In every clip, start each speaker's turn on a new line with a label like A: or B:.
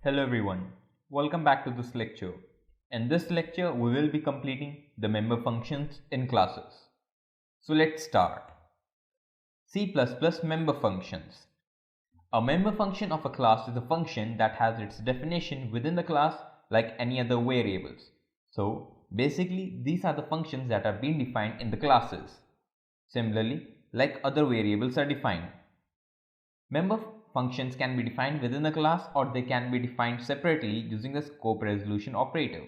A: Hello everyone, welcome back to this lecture. In this lecture, we will be completing the member functions in classes. So let's start. C++ member functions. A member function of a class is a function that has its definition within the class like any other variables. So basically, these are the functions that are being defined in the classes. Similarly, like other variables are defined. Member functions can be defined within a class or they can be defined separately using the scope resolution operator.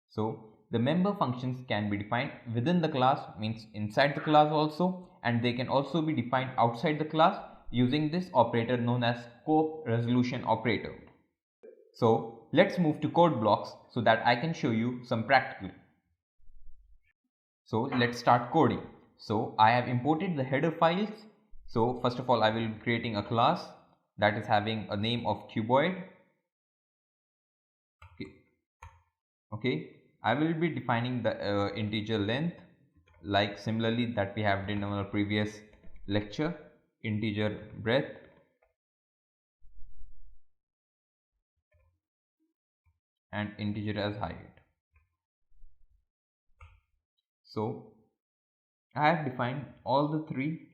A: So the member functions can be defined within the class, means inside the class also, and they can also be defined outside the class using this operator known as scope resolution operator. So let's move to code blocks so that I can show you some practical. So let's start coding. So I have imported the header files. So first of all, I will be creating a class that is having a name of cuboid. Okay. I will be defining the integer length like similarly that we have done in our previous lecture, integer breadth, and integer as height. So I have defined all the three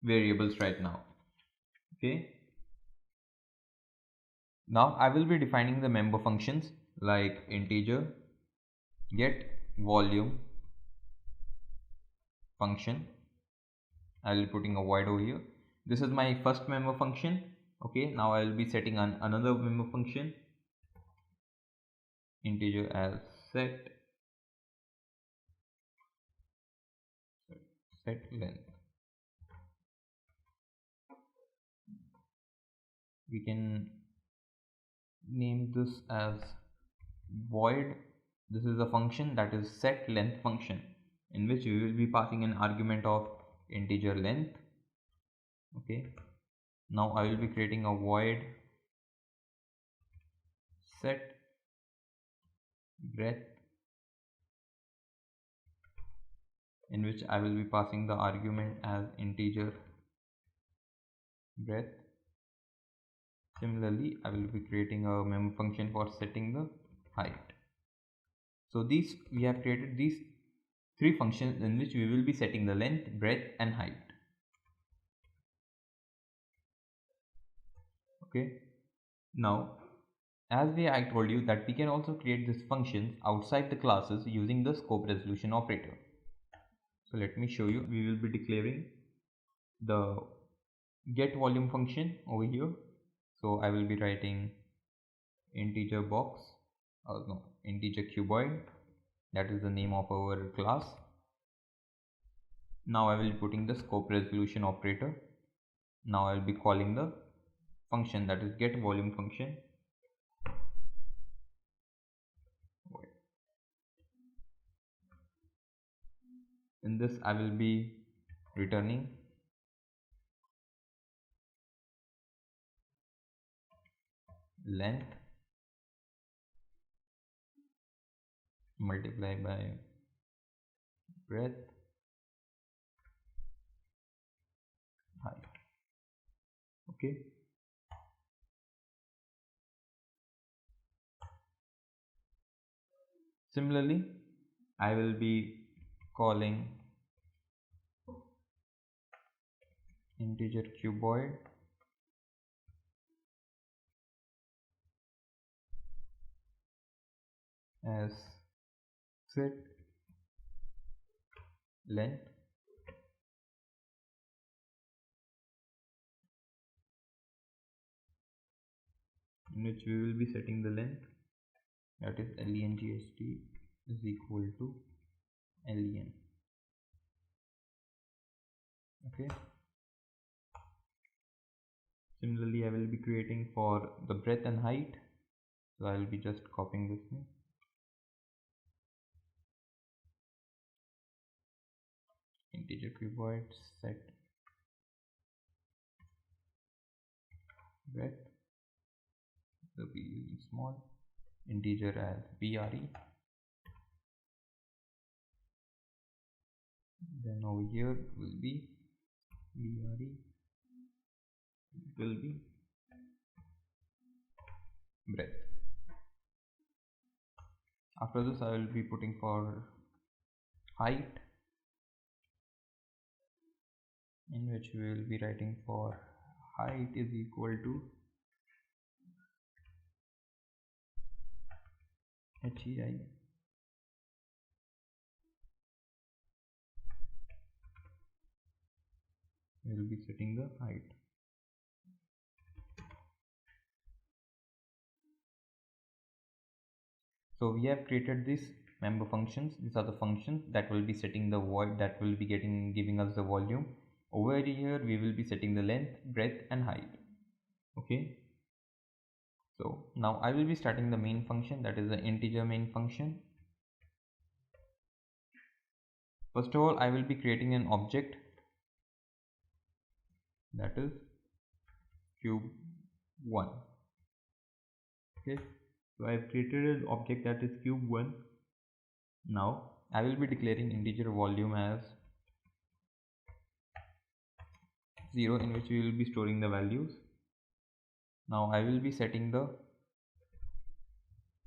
A: variables right now. Okay. Now I will be defining the member functions like integer get volume function. I will be putting a void over here. This is my first member function. Okay, now I will be setting another member function, integer as set length. We can name this as void. This is a function that is set length function in which we will be passing an argument of integer length. Okay, now I will be creating a void set breadth in which I will be passing the argument as integer breadth. Similarly, I will be creating a member function for setting the height. So we have created these three functions in which we will be setting the length, breadth and height. Okay. Now, as I told you that we can also create these functions outside the classes using the scope resolution operator. So let me show you. We will be declaring the get volume function over here. So I will be writing integer box, integer cuboid, that is the name of our class. Now I will be putting the scope resolution operator. Now I will be calling the function that is get volume function. In this I will be returning length multiply by breadth height. Okay. Similarly, I will be calling integer cuboid as set length in which we will be setting the length, that is length is equal to len. Okay. Similarly, I will be creating for the breadth and height. So I will be just copying this thing. Integer cuboid set breadth, so be using small, integer as bre. Then over here will be bre will be breadth. After this I will be putting for height, in which we will be writing for height is equal to HEI we will be setting the height. So we have created these member functions. These are the functions that will be setting the void, that will be giving us the volume. Over here we will be setting the length, breadth and height. Okay, so now I will be starting the main function, that is the integer main function. First of all I will be creating an object, that is cube1. Okay, so I have created an object that is cube1. Now I will be declaring integer volume as 0, in which we will be storing the values. Now I will be setting the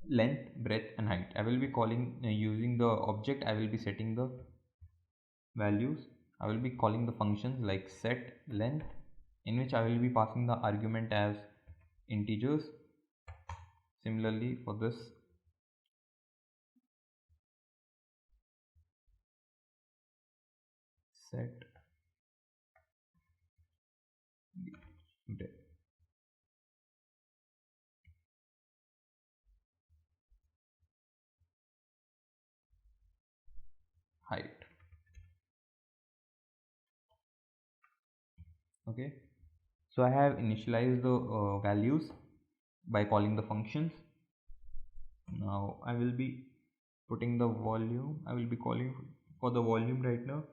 A: length, breadth and height. I will be calling using the object, I will be setting the values. I will be calling the functions like set length, in which I will be passing the argument as integers. Similarly for this set depth. Height. Okay, so I have initialized the values by calling the functions. Now I will be putting the volume. I will be calling for the volume right now.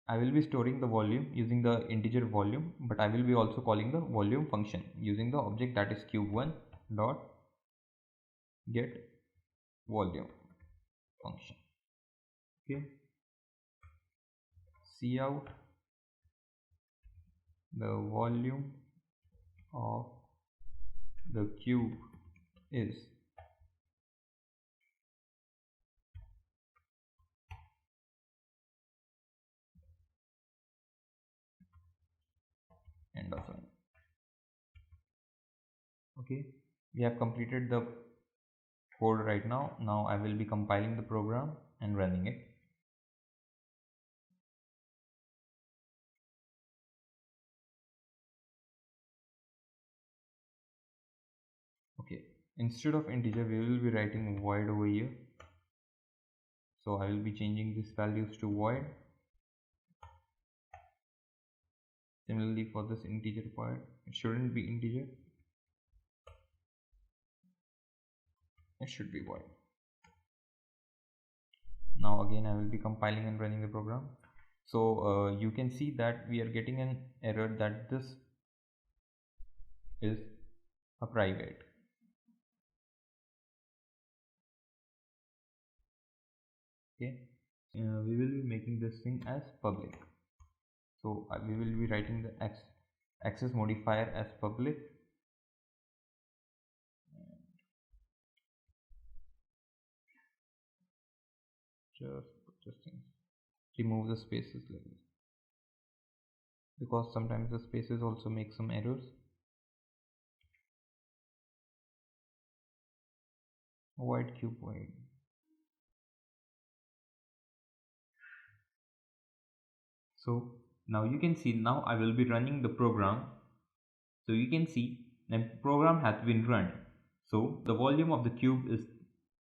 A: I will be storing the volume using the integer volume, but I will be also calling the volume function using the object that is cube1 dot get volume function. Okay, cout the volume of the cube is end of line. Okay, we have completed the code right now. Now I will be compiling the program and running it. Okay, instead of integer we will be writing void over here. So I will be changing these values to void. Similarly for this integer part, it shouldn't be integer, it should be void. Now again I will be compiling and running the program. So you can see that we are getting an error that this is a private. Okay, we will be making this thing as public. So we will be writing the access modifier as public. Just remove the spaces like this, because sometimes the spaces also make some errors. Void cube void. So now you can see, now I will be running the program. So you can see the program has been run. So the volume of the cube is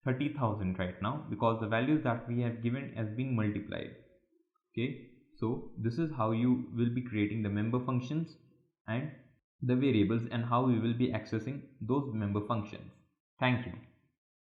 A: 30,000 right now, because the values that we have given has been multiplied. Okay, so this is how you will be creating the member functions and the variables, and how we will be accessing those member functions. Thank you.